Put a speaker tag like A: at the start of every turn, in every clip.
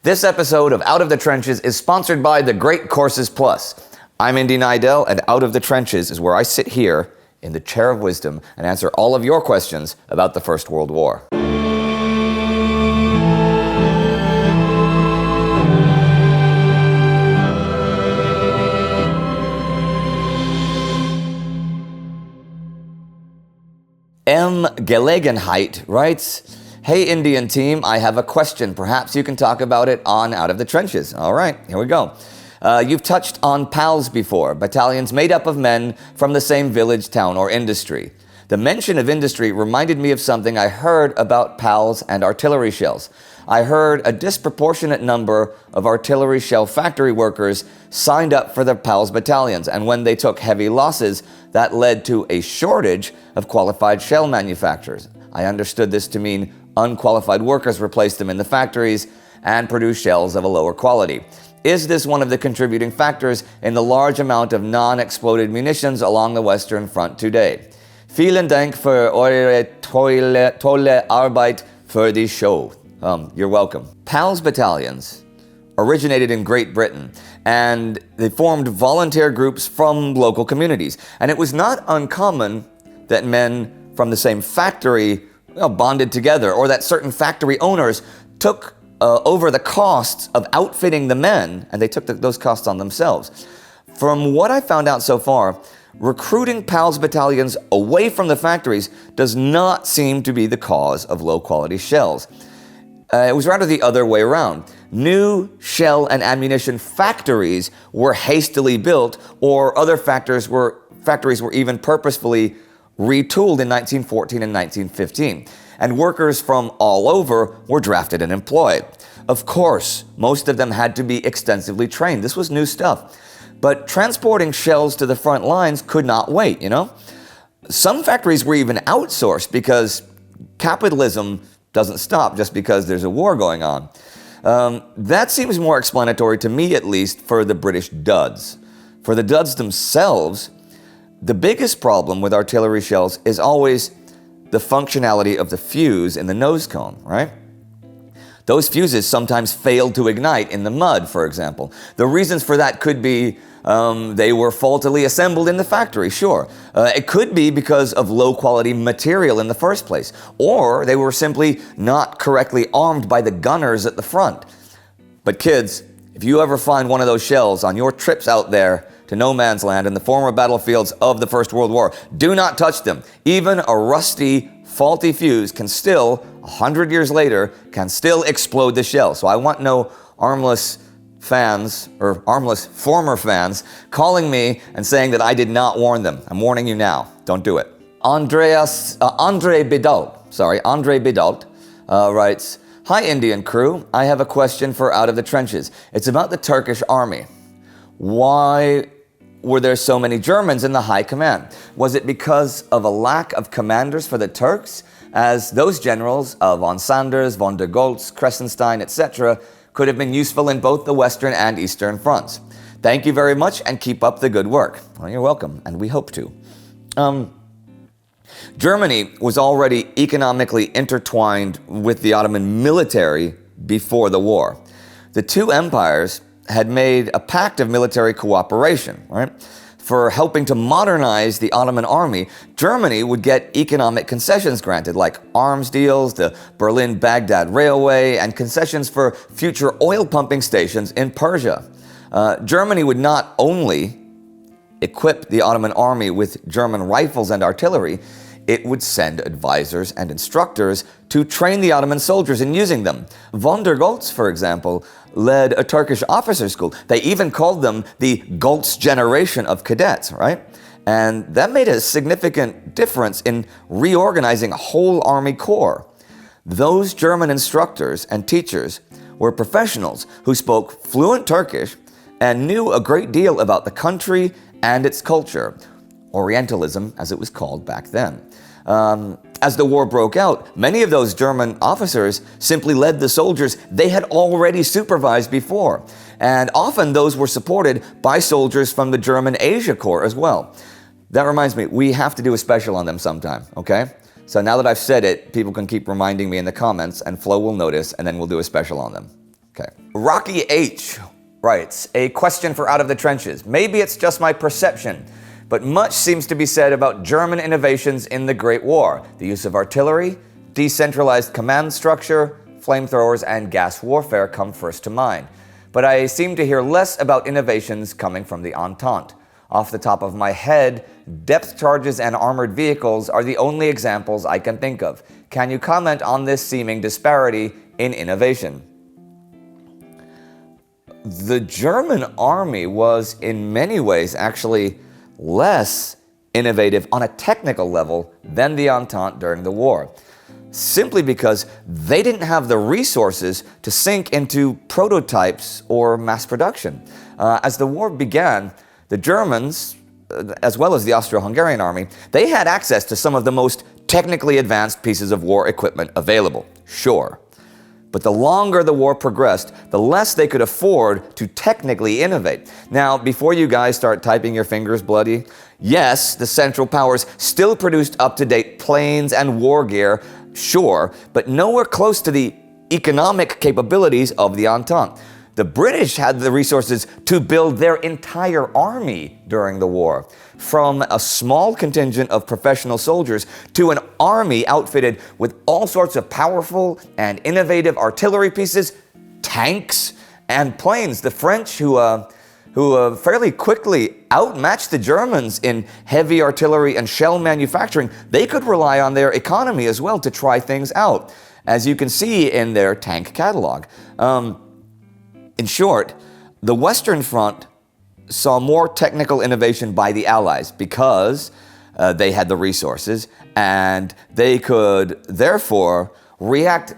A: This episode of Out of the Trenches is sponsored by the Great Courses Plus. I'm Indy, and Out of the Trenches is where I sit here in the chair of wisdom and answer all of your questions about the First World War. M. Gelegenheit writes, "Hey Indian team, I have a question. Perhaps you can talk about it on Out of the Trenches." All right, here we go. You've touched on PALs before, battalions made up of men from the same village, town, or industry. The mention of industry reminded me of something I heard about PALs and artillery shells. I heard a disproportionate number of artillery shell factory workers signed up for the PALs battalions, and when they took heavy losses, that led to a shortage of qualified shell manufacturers. I understood this to mean unqualified workers replaced them in the factories and produced shells of a lower quality. Is this one of the contributing factors in the large amount of non-exploded munitions along the Western Front today? Vielen Dank für eure tolle Arbeit für die Show. You're welcome. PALs battalions originated in Great Britain, and they formed volunteer groups from local communities. And it was not uncommon that men from the same factory bonded together, or that certain factory owners took over the costs of outfitting the men, and they took those costs on themselves. From what I found out so far, recruiting PALs battalions away from the factories does not seem to be the cause of low-quality shells. It was rather the other way around. New shell and ammunition factories were hastily built, or other factories were even purposefully retooled in 1914 and 1915, and workers from all over were drafted and employed. Of course, most of them had to be extensively trained. This was new stuff. But transporting shells to the front lines could not wait, Some factories were even outsourced because capitalism doesn't stop just because there's a war going on. That seems more explanatory to me, at least, for the British duds. For the duds themselves, the biggest problem with artillery shells is always the functionality of the fuse in the nose cone, right? Those fuses sometimes failed to ignite in the mud, for example. The reasons for that could be they were faultily assembled in the factory, sure. It could be because of low-quality material in the first place, or they were simply not correctly armed by the gunners at the front. But kids, if you ever find one of those shells on your trips out there to no man's land in the former battlefields of the First World War, do not touch them. Even a rusty, faulty fuse can still, 100 years later, can still explode the shell. So I want no armless fans, or armless former fans, calling me and saying that I did not warn them. I'm warning you now. Don't do it. Andre Bidalt writes, "Hi Indian crew, I have a question for Out of the Trenches. It's about the Turkish army. Why were there so many Germans in the high command? Was it because of a lack of commanders for the Turks, as those generals, von Sanders, von der Goltz, Kressenstein, etc., could have been useful in both the Western and Eastern fronts? Thank you very much and keep up the good work." Well, you're welcome, and we hope to. Germany was already economically intertwined with the Ottoman military before the war. The two empires had made a pact of military cooperation, right? For helping to modernize the Ottoman army, Germany would get economic concessions granted, like arms deals, the Berlin-Baghdad Railway, and concessions for future oil pumping stations in Persia. Germany would not only equip the Ottoman army with German rifles and artillery, it would send advisors and instructors to train the Ottoman soldiers in using them. Von der Goltz, for example, led a Turkish officer school. They even called them the Goltz generation of cadets, right? And that made a significant difference in reorganizing a whole army corps. Those German instructors and teachers were professionals who spoke fluent Turkish and knew a great deal about the country and its culture, Orientalism as it was called back then. As the war broke out, many of those German officers simply led the soldiers they had already supervised before, and often those were supported by soldiers from the German Asia Corps as well. That reminds me, we have to do a special on them sometime, okay? So now that I've said it, people can keep reminding me in the comments, and Flo will notice, and then we'll do a special on them. Okay. Rocky H writes, a question for Out of the Trenches. Maybe it's just my perception, but much seems to be said about German innovations in the Great War. The use of artillery, decentralized command structure, flamethrowers, and gas warfare come first to mind. But I seem to hear less about innovations coming from the Entente. Off the top of my head, depth charges and armored vehicles are the only examples I can think of. Can you comment on this seeming disparity in innovation? The German army was in many ways actually less innovative on a technical level than the Entente during the war, simply because they didn't have the resources to sink into prototypes or mass production. As the war began, the Germans, as well as the Austro-Hungarian army, they had access to some of the most technically advanced pieces of war equipment available, sure. But the longer the war progressed, the less they could afford to technically innovate. Now, before you guys start typing your fingers bloody, yes, the Central Powers still produced up-to-date planes and war gear, sure, but nowhere close to the economic capabilities of the Entente. The British had the resources to build their entire army during the war, from a small contingent of professional soldiers to an army outfitted with all sorts of powerful and innovative artillery pieces, tanks, and planes. The French, who fairly quickly outmatched the Germans in heavy artillery and shell manufacturing, they could rely on their economy as well to try things out, as you can see in their tank catalog. In short, the Western Front saw more technical innovation by the Allies because they had the resources and they could therefore react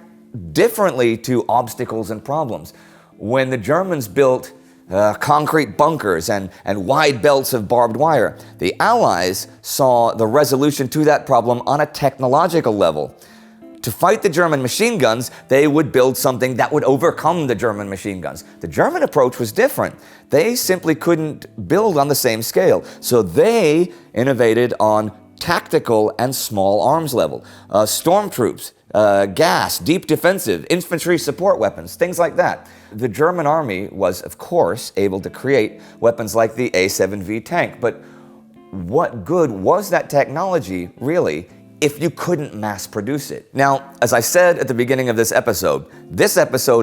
A: differently to obstacles and problems. When the Germans built concrete bunkers and wide belts of barbed wire, the Allies saw the resolution to that problem on a technological level. To fight the German machine guns, they would build something that would overcome the German machine guns. The German approach was different. They simply couldn't build on the same scale. So they innovated on tactical and small arms level. Stormtroops, gas, deep defensive, infantry support weapons, things like that. The German army was, of course, able to create weapons like the A-7V tank. But what good was that technology, really, if you couldn't mass produce it? Now, as I said at the beginning of this episode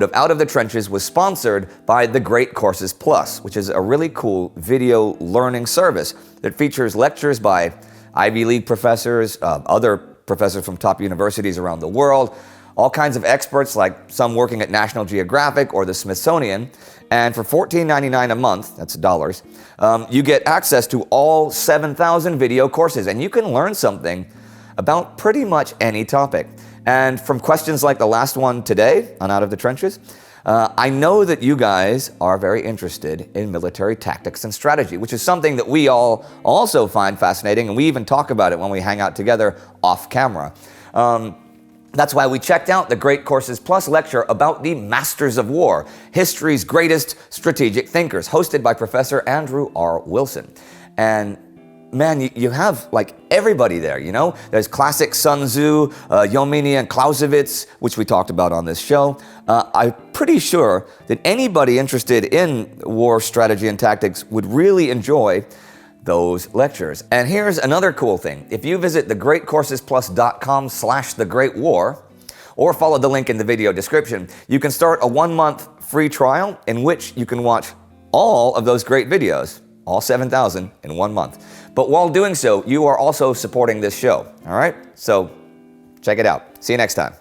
A: of Out of the Trenches was sponsored by the Great Courses Plus, which is a really cool video learning service that features lectures by Ivy League professors, other professors from top universities around the world, all kinds of experts like some working at National Geographic or the Smithsonian. And for $14.99 a month, that's dollars, you get access to all 7,000 video courses, and you can learn something about pretty much any topic. And from questions like the last one today on Out of the Trenches, I know that you guys are very interested in military tactics and strategy, which is something that we all also find fascinating, and we even talk about it when we hang out together off camera. That's why we checked out the Great Courses Plus lecture about the Masters of War, history's greatest strategic thinkers, hosted by Professor Andrew R. Wilson. And man, you have like everybody there, you know? There's classic Sun Tzu, Jomini and Clausewitz, which we talked about on this show. I'm pretty sure that anybody interested in war strategy and tactics would really enjoy those lectures. And here's another cool thing. If you visit thegreatcoursesplus.com/thegreatwar, or follow the link in the video description, you can start a 1-month free trial in which you can watch all of those great videos, all 7,000 in 1 month. But while doing so, you are also supporting this show, all right? So check it out. See you next time.